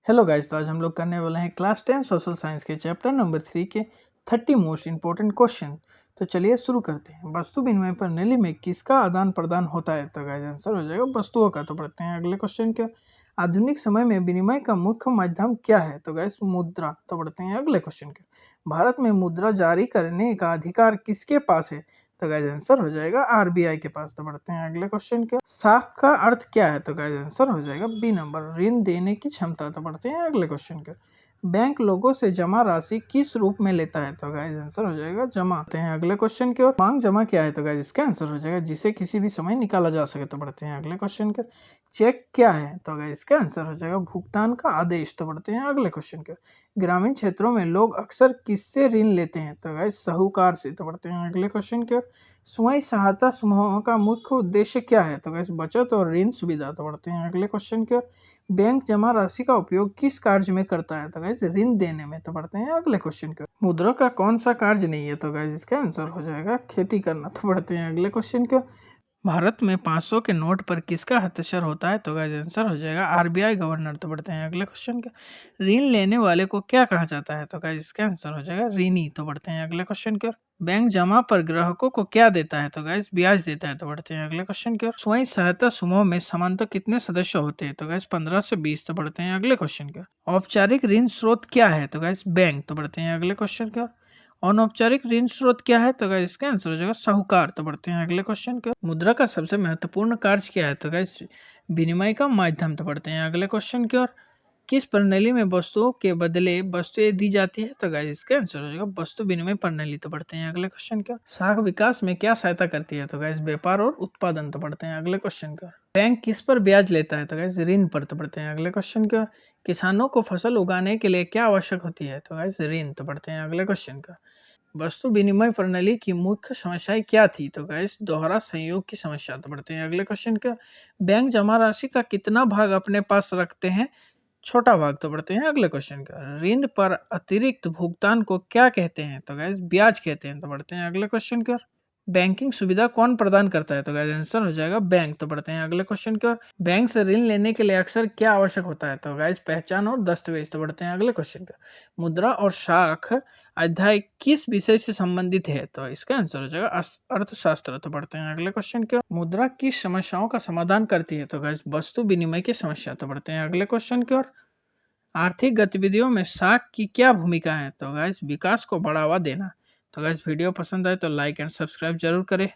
Hello guys, तो आज हम लोग करने वाले हैं क्लास 10 सोशल साइंस के चैप्टर नंबर 3 के 30 मोस्ट इंपॉर्टेंट क्वेश्चन। तो चलिए शुरू करते हैं। वस्तु विनिमय प्रणाली में किसका आदान प्रदान होता है? तो गाइस आंसर हो जाएगा वस्तुओं का। तो पढ़ते हैं अगले क्वेश्चन के। आधुनिक समय में विनिमय का मुख्य माध्यम क्या है? तो गाइस मुद्रा। तो पढ़ते हैं अगले क्वेश्चन के। भारत में मुद्रा जारी करने का अधिकार किसके पास है? तो गाइस आंसर हो जाएगा आरबीआई के पास। तो बढ़ते हैं अगले क्वेश्चन के। साख का अर्थ क्या है? तो गाइस आंसर हो जाएगा बी नंबर, ऋण देने की क्षमता। तो बढ़ते हैं अगले क्वेश्चन के। बैंक लोगों से जमा राशि किस रूप में लेता है? तो गाइस आंसर हो जाएगा जमा। बढ़ते हैं अगले क्वेश्चन की ओर। मांग जमा क्या है? तो गाइस इसका आंसर हो जाएगा जिसे किसी भी समय निकाला जा सके। तो बढ़ते हैं अगले क्वेश्चन के। चेक क्या है? तो गाइस इसका आंसर हो जाएगा भुगतान का आदेश। तो बढ़ते हैं अगले क्वेश्चन के। ग्रामीण क्षेत्रों में लोग अक्सर किससे ऋण लेते हैं? तो गाइस साहूकार से। तो बढ़ते हैं अगले क्वेश्चन के। स्वयं सहायता समूहों का मुख्य उद्देश्य क्या है? तो गाइस बचत और ऋण सुविधा। तो बढ़ते हैं अगले क्वेश्चन की ओर। बैंक जमा राशि का उपयोग किस कार्य में करता है? तो गाइस ऋण देने में। तो बढ़ते हैं अगले क्वेश्चन की ओर। मुद्रा का कौन सा कार्य नहीं है? तो गाइस इसका आंसर हो जाएगा खेती करना। तो बढ़ते हैं अगले क्वेश्चन की ओर। भारत में 500 के नोट पर किसका हस्ताक्षर होता है? तो गाइस आंसर हो जाएगा आरबीआई गवर्नर। तो बढ़ते हैं अगले क्वेश्चन के। ऋण लेने वाले को क्या कहा जाता है? तो गाइस इसका आंसर हो जाएगा ऋणी। तो बढ़ते हैं अगले क्वेश्चन की ओर। बैंक जमा पर ग्राहकों को क्या देता है? तो गाइस ब्याज देता है। तो बढ़ते हैं अगले क्वेश्चन की ओर। स्वयं सहायता समूह में सामान्यतः कितने सदस्य होते हैं? तो गाइस 15 से 20। तो बढ़ते हैं अगले क्वेश्चन की ओर। औपचारिक ऋण स्रोत क्या है? तो गाइस बैंक। तो बढ़ते हैं अगले क्वेश्चन की ओर। अनौपचारिक ऋण स्रोत क्या है? तो गाइस इसका आंसर हो जाएगा साहूकार। तो बढ़ते हैं अगले क्वेश्चन के। मुद्रा का सबसे महत्वपूर्ण कार्य क्या है? तो गाइस विनिमय का माध्यम। तो बढ़ते हैं अगले क्वेश्चन की ओर। किस प्रणाली में वस्तुओं के बदले वस्तुएं दी जाती है? तो गाइस इसका आंसर हो जाएगा वस्तु विनिमय प्रणाली। तो बढ़ते हैं अगले क्वेश्चन की ओर। साख विकास में क्या सहायता करती है? तो गाइस व्यापार और उत्पादन। तो बढ़ते हैं अगले क्वेश्चन की ओर। बैंक किस पर ब्याज लेता है? तो गाइस ऋण पर। तो बढ़ते हैं अगले क्वेश्चन की ओर। किसानों को फसल उगाने के लिए क्या आवश्यक होती है? तो गाइस ऋण। तो बढ़ते हैं अगले क्वेश्चन का। वस्तु विनिमय प्रणाली की मुख्य समस्याएं क्या थी? तो गाइस दोहरा संयोग की समस्या। तो बढ़ते हैं अगले क्वेश्चन का। बैंक जमा राशि का कितना भाग अपने पास रखते हैं? छोटा भाग। तो बढ़ते हैं अगले क्वेश्चन का। ऋण पर अतिरिक्त भुगतान को क्या कहते हैं? तो गाइस ब्याज कहते हैं। तो बढ़ते हैं अगले क्वेश्चन की ओर। बैंकिंग सुविधा कौन प्रदान करता है? तो गाइस आंसर हो जाएगा बैंक। तो बढ़ते हैं अगले क्वेश्चन की ओर। बैंक से ऋण लेने के लिए अक्सर क्या आवश्यक होता है? तो गाइस पहचान और दस्तावेज। तो बढ़ते हैं अगले क्वेश्चन का। मुद्रा और साख अध्याय किस विषय से संबंधित है? तो इसका आंसर हो जाएगा अर्थशास्त्र। तो बढ़ते हैं अगले क्वेश्चन की ओर। मुद्रा किस समस्याओं का समाधान करती है? तो गाइस वस्तु विनिमय की समस्या। तो बढ़ते हैं अगले क्वेश्चन की ओर। आर्थिक गतिविधियों में साख की क्या भूमिका है? तो गाइस विकास को बढ़ावा देना। तो गाइस वीडियो पसंद आए तो लाइक एंड सब्सक्राइब जरूर करें।